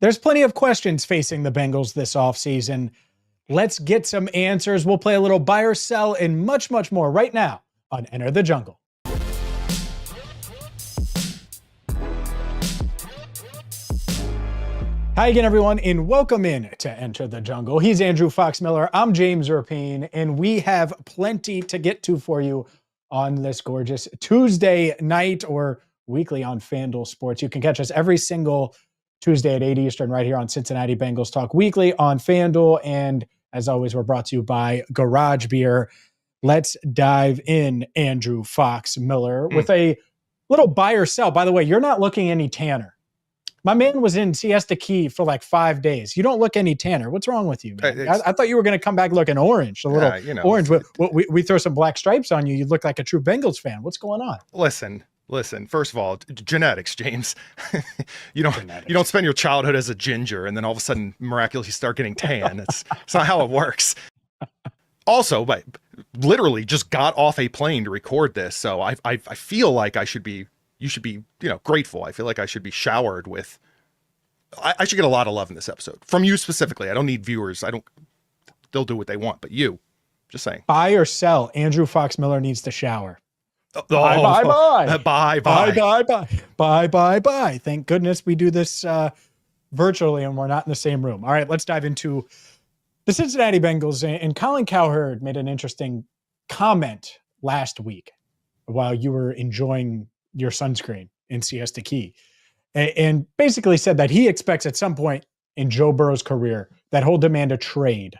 There's plenty of questions facing the Bengals this offseason. Let's get some answers. We'll play a little buy or sell and much, much more right now on Enter the Jungle. Hi again, everyone, and welcome in to Enter the Jungle. He's Andrew Fox Miller. I'm James Rapien, and we have plenty to get to for you on this gorgeous Tuesday night or weekly on FanDuel Sports. You can catch us every single Tuesday at 8 Eastern right here on Cincinnati Bengals Talk Weekly on FanDuel. And as always, we're brought to you by Garage Beer. Let's dive in, Andrew Fox Miller, with a little buy or sell. By the way, you're not looking any tanner. My man was in Siesta Key for like 5 days. You don't look any tanner. What's wrong with you, man? I thought you were going to come back looking orange, a little orange. We throw some black stripes on you. You look like a true Bengals fan. What's going on? Listen, first of all, genetics, James. you don't spend your childhood as a ginger and then all of a sudden miraculously start getting tan. It's not how it works. Also, but literally just got off a plane to record this. So I feel like you should be, grateful. I feel like I should be showered with, I should get a lot of love in this episode from you specifically. I don't need viewers. They'll do what they want, but you, just saying. Buy or sell, Andrew Fox Miller needs to shower. Bye. Thank goodness we do this virtually and we're not in the same room. All right, let's dive into the Cincinnati Bengals. And Colin Cowherd made an interesting comment last week while you were enjoying your sunscreen in Siesta Key, and basically said that he expects at some point in Joe Burrow's career that he'll demand a trade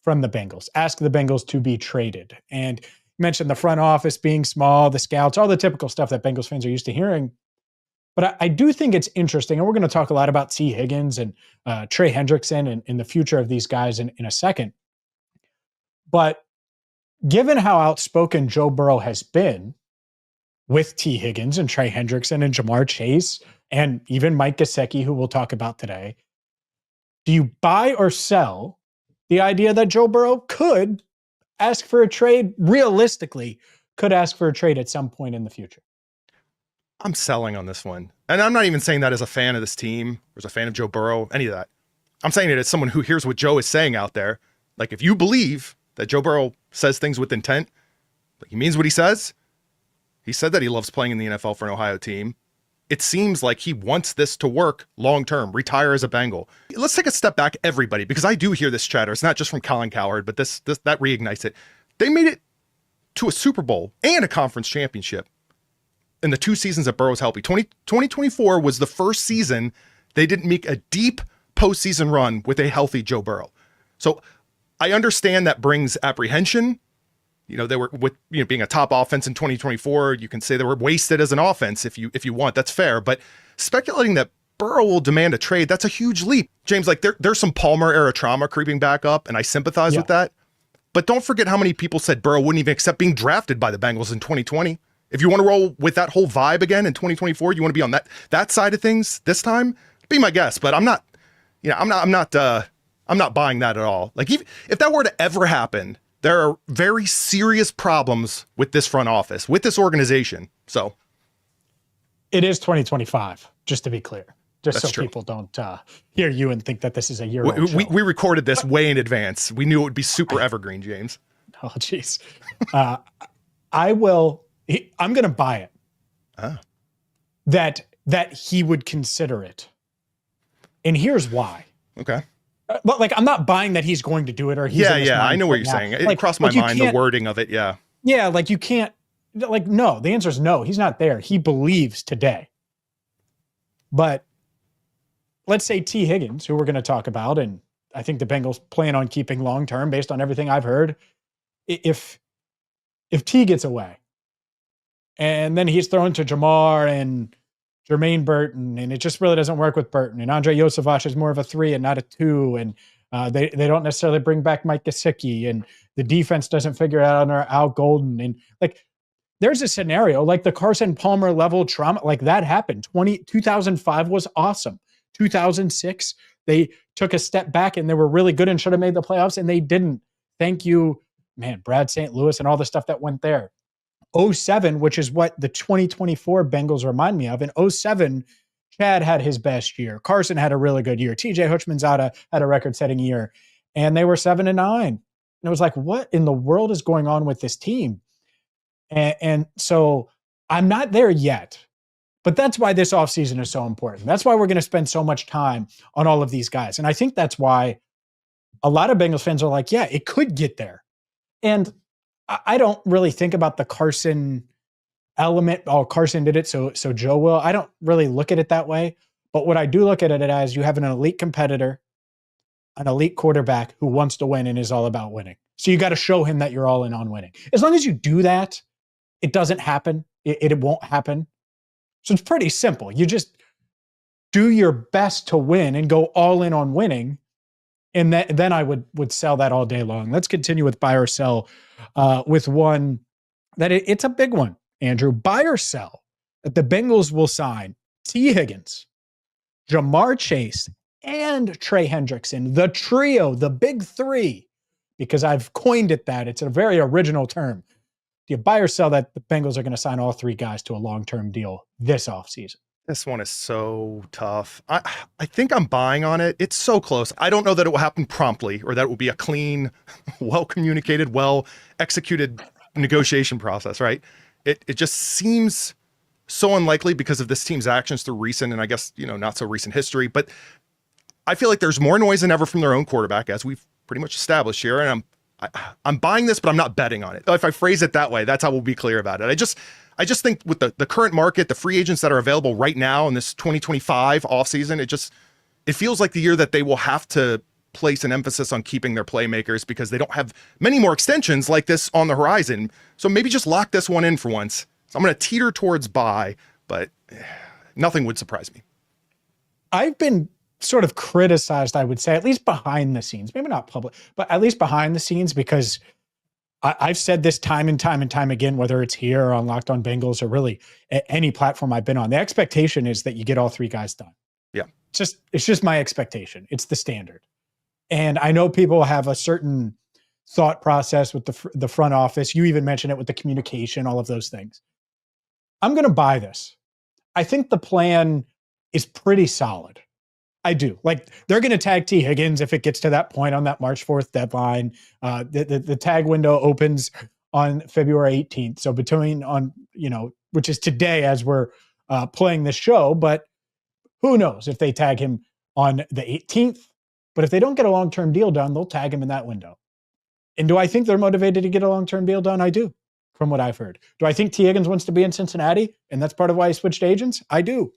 from the Bengals, ask the Bengals to be traded. And mentioned the front office being small, the scouts, all the typical stuff that Bengals fans are used to hearing. But I do think it's interesting, and we're going to talk a lot about T. Higgins and Trey Hendrickson and the future of these guys in a second. But given how outspoken Joe Burrow has been with T. Higgins and Trey Hendrickson and Jamar Chase and even Mike Gesicki, who we'll talk about today, do you buy or sell the idea that Joe Burrow could ask for a trade, realistically, could ask for a trade at some point in the future? I'm selling on this one. And I'm not even saying that as a fan of this team, or as a fan of Joe Burrow, any of that. I'm saying it as someone who hears what Joe is saying out there. Like, if you believe that Joe Burrow says things with intent, like he means what he says, he said that he loves playing in the NFL for an Ohio team. It seems like he wants this to work long-term, retire as a Bengal. Let's take a step back, everybody, because I do hear this chatter. It's not just from Colin Cowherd, but that reignites it. They made it to a Super Bowl and a conference championship in the 2 seasons that Burrow's healthy. 2024 was the first season they didn't make a deep postseason run with a healthy Joe Burrow. So I understand that brings apprehension. They were with being a top offense in 2024. You can say they were wasted as an offense if you want. That's fair. But speculating that Burrow will demand a trade, that's a huge leap. James, like there's some Palmer era trauma creeping back up, and I sympathize with that. But don't forget how many people said Burrow wouldn't even accept being drafted by the Bengals in 2020. If you want to roll with that whole vibe again in 2024, you want to be on that side of things this time, be my guest. But I'm not buying that at all. Like if that were to ever happen, there are very serious problems with this front office, with this organization. So it is 2025, just to be clear, just so true. People don't hear you and think that this is a year old. We recorded this way in advance. We knew it would be super evergreen, James. Oh, geez. I'm going to buy it. That he would consider it. And here's why. Okay. But I'm not buying that he's going to do it or he's I know what you're saying. It crossed my mind, the wording of it. Yeah. Yeah. You can't no, the answer is no, he's not there. He believes today. But let's say T. Higgins, who we're going to talk about, and I think the Bengals plan on keeping long-term based on everything I've heard. If T gets away and then he's thrown to Jamar and Jermaine Burton, and it just really doesn't work with Burton. And Andre Yosevich is more of a 3 and not a 2. And they don't necessarily bring back Mike Gesicki, and the defense doesn't figure it out under Al Golden. And there's a scenario like the Carson Palmer level trauma, that happened. 2005 was awesome. 2006, they took a step back and they were really good and should have made the playoffs, and they didn't. Thank you, man, Brad St. Louis and all the stuff that went there. 07, which is what the 2024 Bengals remind me of. In 07, Chad had his best year. Carson had a really good year. TJ Hutchman's had a record-setting year, and they were 7-9. And it was like, what in the world is going on with this team? And so I'm not there yet, but that's why this offseason is so important. That's why we're going to spend so much time on all of these guys. And I think that's why a lot of Bengals fans are like, yeah, it could get there. And I don't really think about the Carson element. Oh, Carson did it, so Joe will. I don't really look at it that way. But what I do look at it as, you have an elite competitor, an elite quarterback who wants to win and is all about winning. So you got to show him that you're all in on winning. As long as you do that, it doesn't happen. It won't happen. So it's pretty simple. You just do your best to win and go all in on winning. And then I would sell that all day long. Let's continue with buy or sell with one that it's a big one, Andrew. Buy or sell that the Bengals will sign T. Higgins, Jamar Chase, and Trey Hendrickson, the trio, the big three, because I've coined it that. It's a very original term. Do you buy or sell that the Bengals are going to sign all three guys to a long-term deal this offseason? This one is so tough. I think I'm buying on it. It's so close. I don't know that it will happen promptly or that it will be a clean, well-communicated, well-executed negotiation process, right? It just seems so unlikely because of this team's actions through recent and I guess, not so recent history. But I feel like there's more noise than ever from their own quarterback, as we've pretty much established here. And I'm buying this, but I'm not betting on it. If I phrase it that way, that's how we'll be clear about it. I just think with the current market, the free agents that are available right now in this 2025 offseason, it feels like the year that they will have to place an emphasis on keeping their playmakers because they don't have many more extensions like this on the horizon. So maybe just lock this one in for once. So I'm going to teeter towards buy, but nothing would surprise me. I've been sort of criticized, I would say, at least behind the scenes, maybe not public, but at least behind the scenes, because I've said this time and time and time again, whether it's here or on Locked On Bengals or really any platform I've been on, the expectation is that you get all three guys done. Yeah. It's just my expectation. It's the standard. And I know people have a certain thought process with the front office. You even mentioned it with the communication, all of those things. I'm going to buy this. I think the plan is pretty solid. I do. Like, they're going to tag T. Higgins if it gets to that point on that March 4th deadline. The tag window opens on February 18th. So which is today as we're playing this show, but who knows if they tag him on the 18th. But if they don't get a long-term deal done, they'll tag him in that window. And do I think they're motivated to get a long-term deal done? I do, from what I've heard. Do I think T. Higgins wants to be in Cincinnati, and that's part of why he switched agents? I do.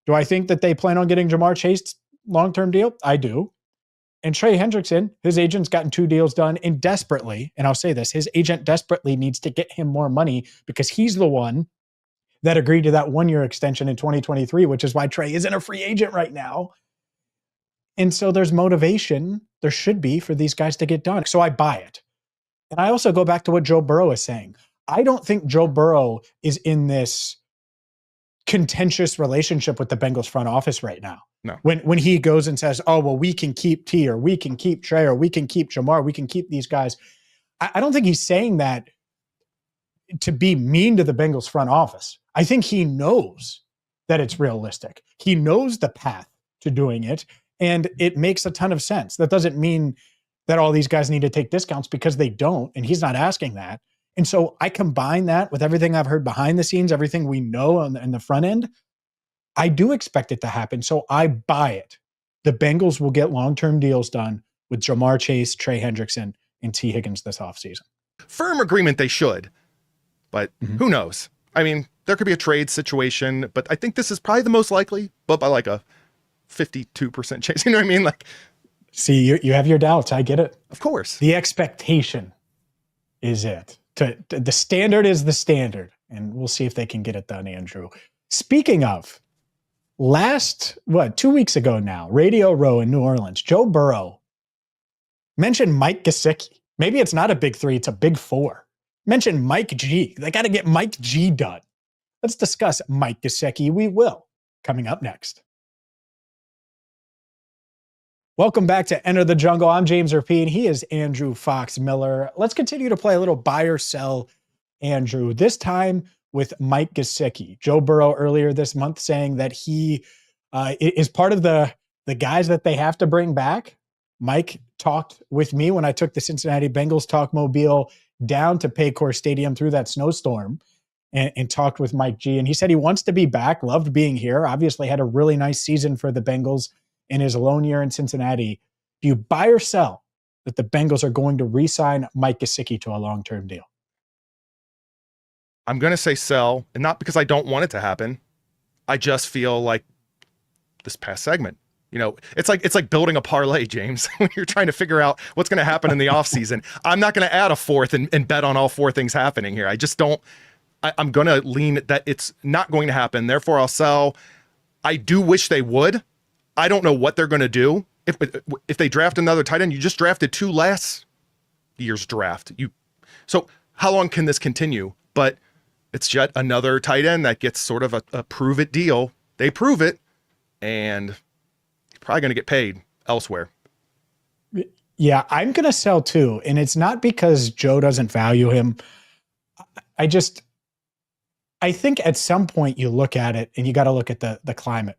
Do I think that they plan on getting Jamar Chase long-term deal? I do. And Trey Hendrickson, his agent's gotten 2 deals done, and desperately, and I'll say this, his agent desperately needs to get him more money because he's the one that agreed to that 1-year extension in 2023, which is why Trey isn't a free agent right now. And so there's motivation, there should be, for these guys to get done. So I buy it. And I also go back to what Joe Burrow is saying. I don't think Joe Burrow is in this contentious relationship with the Bengals front office right now. No. When he goes and says, oh, well, we can keep T, or we can keep Trey, or we can keep Jamar, we can keep these guys. I don't think he's saying that to be mean to the Bengals front office. I think he knows that it's realistic. He knows the path to doing it, and it makes a ton of sense. That doesn't mean that all these guys need to take discounts, because they don't, and he's not asking that. And so I combine that with everything I've heard behind the scenes, everything we know on the front end. I do expect it to happen, so I buy it. The Bengals will get long-term deals done with Jamar Chase, Trey Hendrickson, and T. Higgins this offseason. Firm agreement they should, but who knows? I mean, there could be a trade situation, but I think this is probably the most likely, but by like a 52% chance. You know what I mean? Like, see, you have your doubts. I get it. Of course. The expectation is it. The standard is the standard, and we'll see if they can get it done, Andrew. Speaking of, 2 weeks ago now, Radio Row in New Orleans, Joe Burrow mentioned Mike Gesicki. Maybe it's not a big 3, it's a big 4. Mentioned Mike G. They got to get Mike G done. Let's discuss Mike Gesicki. We will, coming up next. Welcome back to Enter the Jungle. I'm James Rapien. He is Andrew Fox Miller. Let's continue to play a little buy or sell, Andrew. This time with Mike Gesicki. Joe Burrow earlier this month saying that he Is part of the guys that they have to bring back. Mike talked with me when I took the Cincinnati Bengals Talkmobile down to Paycor Stadium through that snowstorm and talked with Mike G. And he said he wants to be back, loved being here, obviously had a really nice season for the Bengals in his lone year in Cincinnati. Do you buy or sell that the Bengals are going to re-sign Mike Gesicki to a long-term deal? I'm going to say sell, and not because I don't want it to happen. I just feel like this past segment, it's like building a parlay, James, when you're trying to figure out what's going to happen in the offseason. I'm not going to add a fourth and bet on all four things happening here. I just don't. I'm going to lean that it's not going to happen. Therefore, I'll sell. I do wish they would. I don't know what they're going to do. If they draft another tight end, you just drafted 2 last year's draft. So how long can this continue? But it's yet another tight end that gets sort of a prove it deal. They prove it, and he's probably going to get paid elsewhere. Yeah, I'm going to sell too. And it's not because Joe doesn't value him. I think at some point you look at it and you got to look at the climate.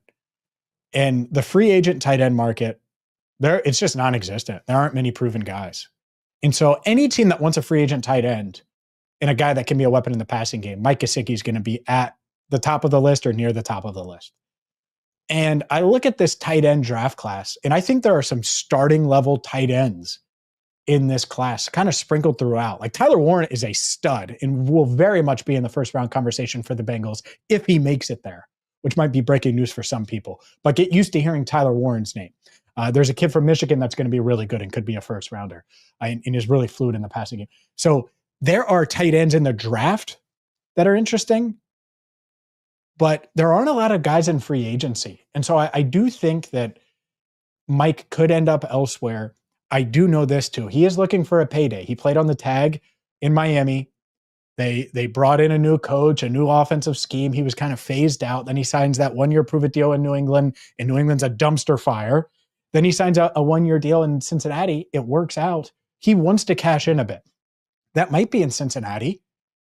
And the free agent tight end market, it's just non-existent. There aren't many proven guys. And so any team that wants a free agent tight end and a guy that can be a weapon in the passing game, Mike Gesicki is going to be at the top of the list or near the top of the list. And I look at this tight end draft class, and I think there are some starting level tight ends in this class kind of sprinkled throughout. Like Tyler Warren is a stud and will very much be in the first round conversation for the Bengals if he makes it there, which might be breaking news for some people. But get used to hearing Tyler Warren's name. There's a kid from Michigan that's going to be really good and could be a first rounder and is really fluid in the passing game. So there are tight ends in the draft that are interesting, but there aren't a lot of guys in free agency. And so I do think that Mike could end up elsewhere. I do know this too. He is looking for a payday. He played on the tag in Miami. They brought in a new coach, a new offensive scheme. He was kind of phased out. Then he signs that 1-year prove-it deal in New England, and New England's a dumpster fire. Then he signs a 1-year deal in Cincinnati. It works out. He wants to cash in a bit. That might be in Cincinnati.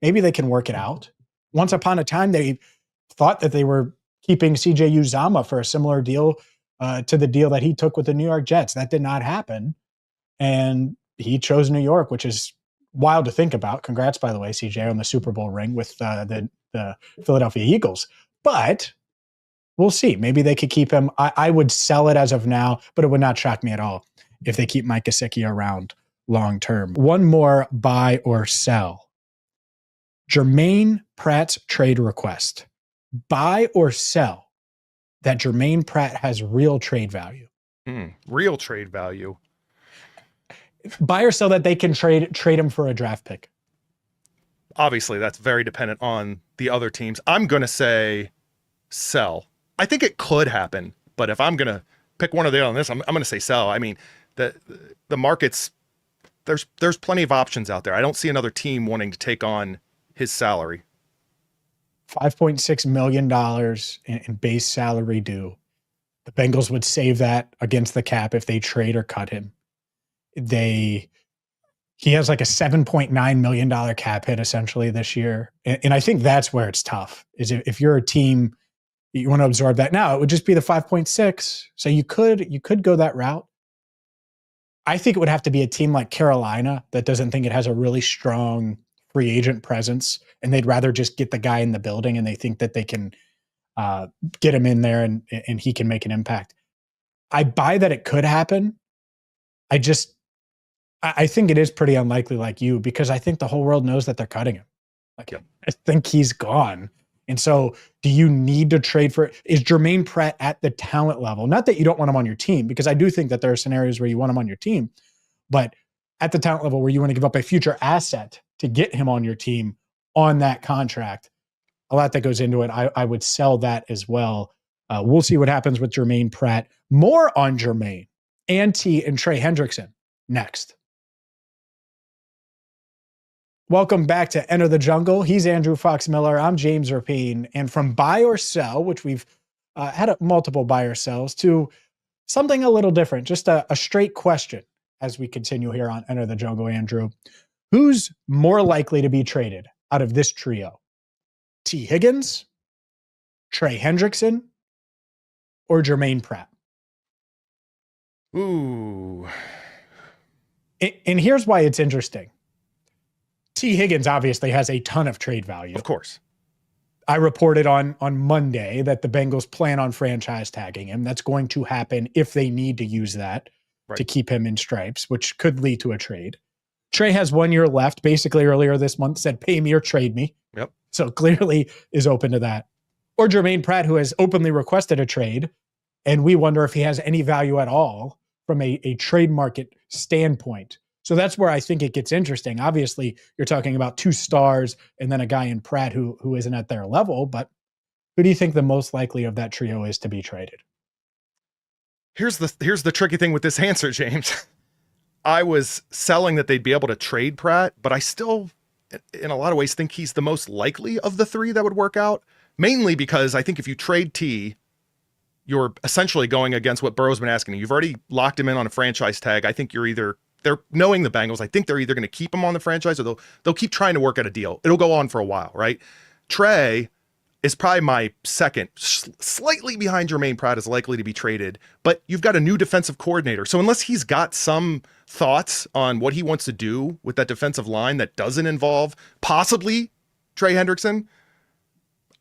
Maybe they can work it out. Once upon a time, they thought that they were keeping CJ Uzomah for a similar deal to the deal that he took with the New York Jets. That did not happen. And he chose New York, which is wild to think about. Congrats, by the way, CJ, on the Super Bowl ring with the Philadelphia Eagles. But we'll see. Maybe they could keep him. I would sell it as of now, but it would not shock me at all if they keep Mike Gesicki around long term. One more buy or sell. Germaine Pratt's trade request. Buy or sell that Germaine Pratt has real trade value. Real trade value. Buy or sell that they can trade him for a draft pick. Obviously, that's very dependent on the other teams. I'm going to say sell. I think it could happen, but if I'm going to pick one or the other on this, I'm going to say sell. I mean, the market's there's plenty of options out there. I don't see another team wanting to take on his salary. $5.6 million in base salary due. The Bengals would save that against the cap if they trade or cut him. He has like a $7.9 million cap hit essentially this year. And I think that's where it's tough, is if you're a team, you want to absorb that. Now it would just be the 5.6. So you could go that route. I think it would have to be a team like Carolina that doesn't think it has a really strong free agent presence, and they'd rather just get the guy in the building, and they think that they can get him in there and he can make an impact. I buy that it could happen. I think it is pretty unlikely, like you, because I think the whole world knows that they're cutting him. I think he's gone. And so do you need to trade for, is Germaine Pratt at the talent level? Not that you don't want him on your team, because I do think that there are scenarios where you want him on your team, but at the talent level where you want to give up a future asset to get him on your team on that contract, a lot that goes into it. I would sell that as well. We'll see what happens with Germaine Pratt. More on Germaine, Higgins and Trey Hendrickson next. Welcome back to Enter the Jungle. He's Andrew Fox Miller. I'm James Rapien. And from buy or sell, which we've had multiple buy or sells, to something a little different, just a straight question as we continue here on Enter the Jungle, Andrew. Who's more likely to be traded out of this trio? Higgins, Trey Hendrickson, or Germaine Pratt? Ooh. And here's why it's interesting. T. Higgins obviously has a ton of trade value. Of course. I reported on Monday that the Bengals plan on franchise tagging him. That's going to happen if they need to use that to keep him in stripes, which could lead to a trade. Trey has 1 year left. Basically, earlier this month said, pay me or trade me. Yep. So clearly is open to that. Or Germaine Pratt, who has openly requested a trade, and we wonder if he has any value at all from a trade market standpoint. So that's where I think it gets interesting. Obviously, you're talking about 2 stars and then a guy in Pratt who isn't at their level, but who do you think the most likely of that trio is to be traded? Here's the tricky thing with this answer, James. I was selling that they'd be able to trade Pratt, but I still, in a lot of ways, think he's the most likely of the 3 that would work out, mainly because I think if you trade T, you're essentially going against what Burrow's been asking. You've already locked him in on a franchise tag. I think they're knowing the Bengals. I think they're either going to keep him on the franchise or they'll keep trying to work out a deal. It'll go on for a while, right? Trey is probably my second, slightly behind Germaine Pratt, is likely to be traded, but you've got a new defensive coordinator. So unless he's got some thoughts on what he wants to do with that defensive line that doesn't involve possibly Trey Hendrickson,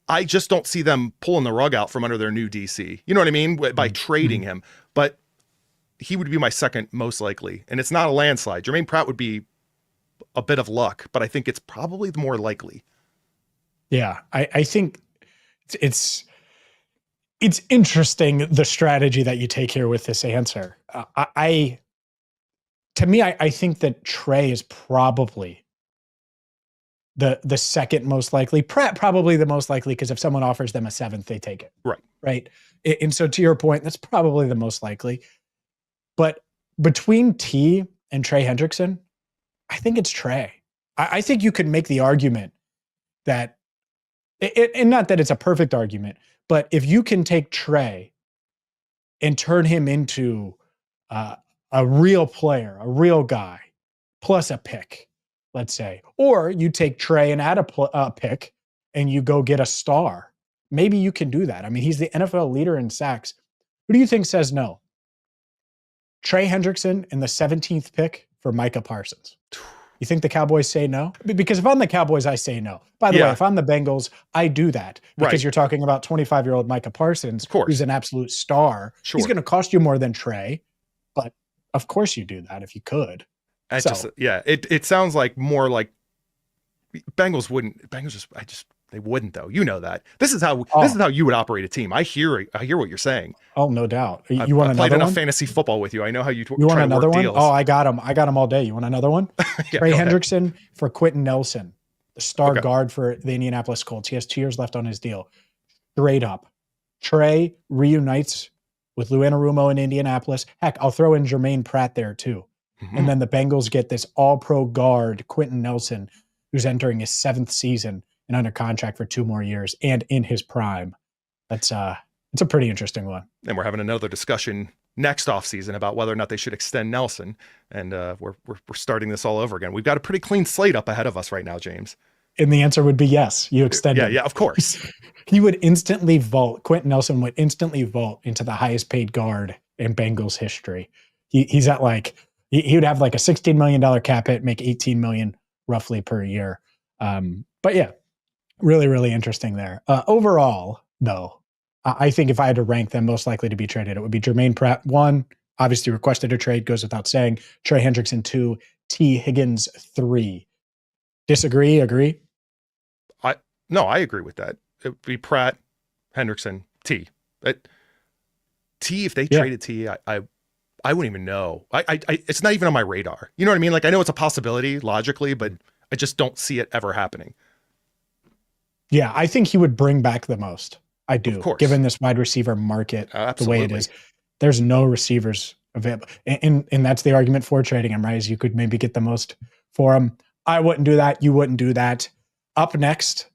I just don't see them pulling the rug out from under their new DC. You know what I mean? By trading him. But he would be my second most likely. And it's not a landslide. Germaine Pratt would be a bit of luck, but I think it's probably the more likely. Yeah, I think it's interesting, the strategy that you take here with this answer. I think that Trey is probably the second most likely. Pratt probably the most likely, because if someone offers them a 7th, they take it. Right. And so to your point, that's probably the most likely. But between T and Trey Hendrickson, I think it's Trey. I think you could make the argument that, and not that it's a perfect argument, but if you can take Trey and turn him into a real player, a real guy, plus a pick, let's say, or you take Trey and add a pick and you go get a star, maybe you can do that. I mean, he's the NFL leader in sacks. Who do you think says no? Trey Hendrickson and the 17th pick for Micah Parsons. You think the Cowboys say no? Because if I'm the Cowboys, I say no. By the way, if I'm the Bengals, I do that because you're talking about 25-year-old Micah Parsons, who's an absolute star. Sure. He's going to cost you more than Trey, but of course you do that if you could. It sounds like more like Bengals wouldn't. They wouldn't, though. You know that. This is how you would operate a team. I hear what you're saying. Oh, no doubt. You want another one? I played enough one? Fantasy football with you. I know how you want try another to work one? deals. Oh, I got them all day. You want another one? Trey Hendrickson for Quentin Nelson, the star guard for the Indianapolis Colts. He has 2 years left on his deal. Straight up. Trey reunites with Lou Anarumo in Indianapolis. Heck, I'll throw in Germaine Pratt there too. Mm-hmm. And then the Bengals get this all-pro guard, Quentin Nelson, who's entering his 7th season and under contract for 2 more years and in his prime. It's a pretty interesting one. And we're having another discussion next offseason about whether or not they should extend Nelson. And we're starting this all over again. We've got a pretty clean slate up ahead of us right now, James. And the answer would be yes, you extend him. Yeah, of course. He would instantly vault. Quentin Nelson would instantly vault into the highest paid guard in Bengals history. He's at he would have like a $16 million cap hit, make $18 million roughly per year. But yeah, really, really interesting there. Overall, though, I think if I had to rank them most likely to be traded, it would be Germaine Pratt 1, obviously requested a trade, goes without saying. Trey Hendrickson 2, T. Higgins 3. Disagree? Agree? No, I agree with that. It would be Pratt, Hendrickson, T. T, if they traded T, I wouldn't even know. It's not even on my radar. You know what I mean? Like, I know it's a possibility logically, but I just don't see it ever happening. Yeah, I think he would bring back the most. I do, of course. Given this wide receiver market the way it is. There's no receivers available. And that's the argument for trading him, right? Is you could maybe get the most for him. I wouldn't do that. You wouldn't do that. Up next,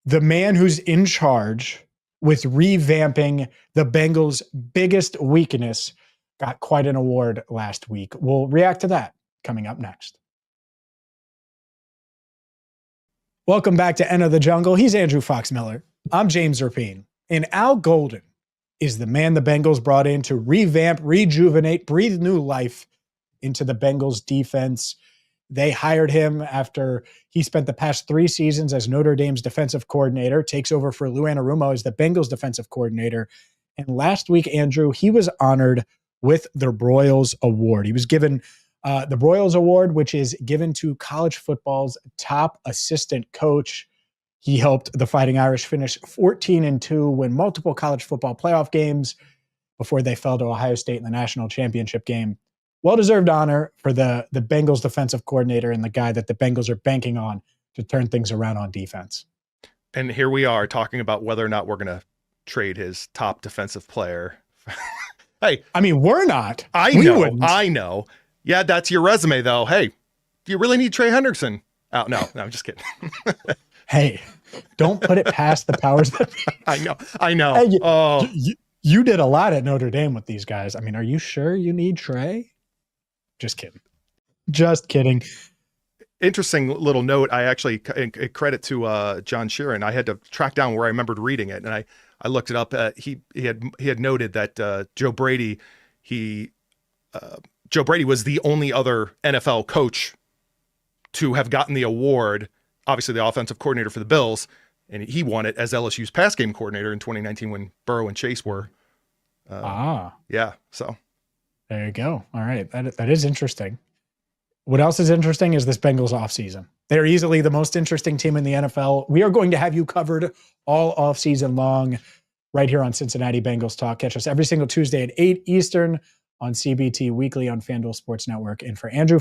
the man who's in charge with revamping the Bengals' biggest weakness got quite an award last week. We'll react to that coming up next. Welcome back to Enter the Jungle. He's Andrew Fox Miller. I'm James Rapien. And Al Golden is the man the Bengals brought in to revamp, rejuvenate, breathe new life into the Bengals defense. They hired him after he spent the past 3 seasons as Notre Dame's defensive coordinator, takes over for Lou Anarumo as the Bengals defensive coordinator. And last week, Andrew, he was honored with the Broyles Award. He was given the Broyles Award, which is given to college football's top assistant coach. He helped the Fighting Irish finish 14-2, win multiple college football playoff games before they fell to Ohio State in the national championship game. Well-deserved honor for the Bengals defensive coordinator and the guy that the Bengals are banking on to turn things around on defense. And here we are talking about whether or not we're going to trade his top defensive player. Hey, I mean, we're not. I know. Yeah, that's your resume, though. Hey, do you really need Trey Hendrickson? Oh, no, I'm just kidding. Hey, don't put it past the powers that be. I know. Hey, you did a lot at Notre Dame with these guys. I mean, are you sure you need Trey? Just kidding. Interesting little note. I actually credit to John Sheeran. I had to track down where I remembered reading it, and I looked it up. He had noted that Joe Brady was the only other NFL coach to have gotten the award. Obviously, the offensive coordinator for the Bills, and he won it as LSU's pass game coordinator in 2019 when Burrow and Chase were. Yeah. So. There you go. All right. That is interesting. What else is interesting is this Bengals offseason. They're easily the most interesting team in the NFL. We are going to have you covered all offseason long right here on Cincinnati Bengals Talk. Catch us every single Tuesday at 8 Eastern on CBT Weekly on FanDuel Sports Network. And for Andrew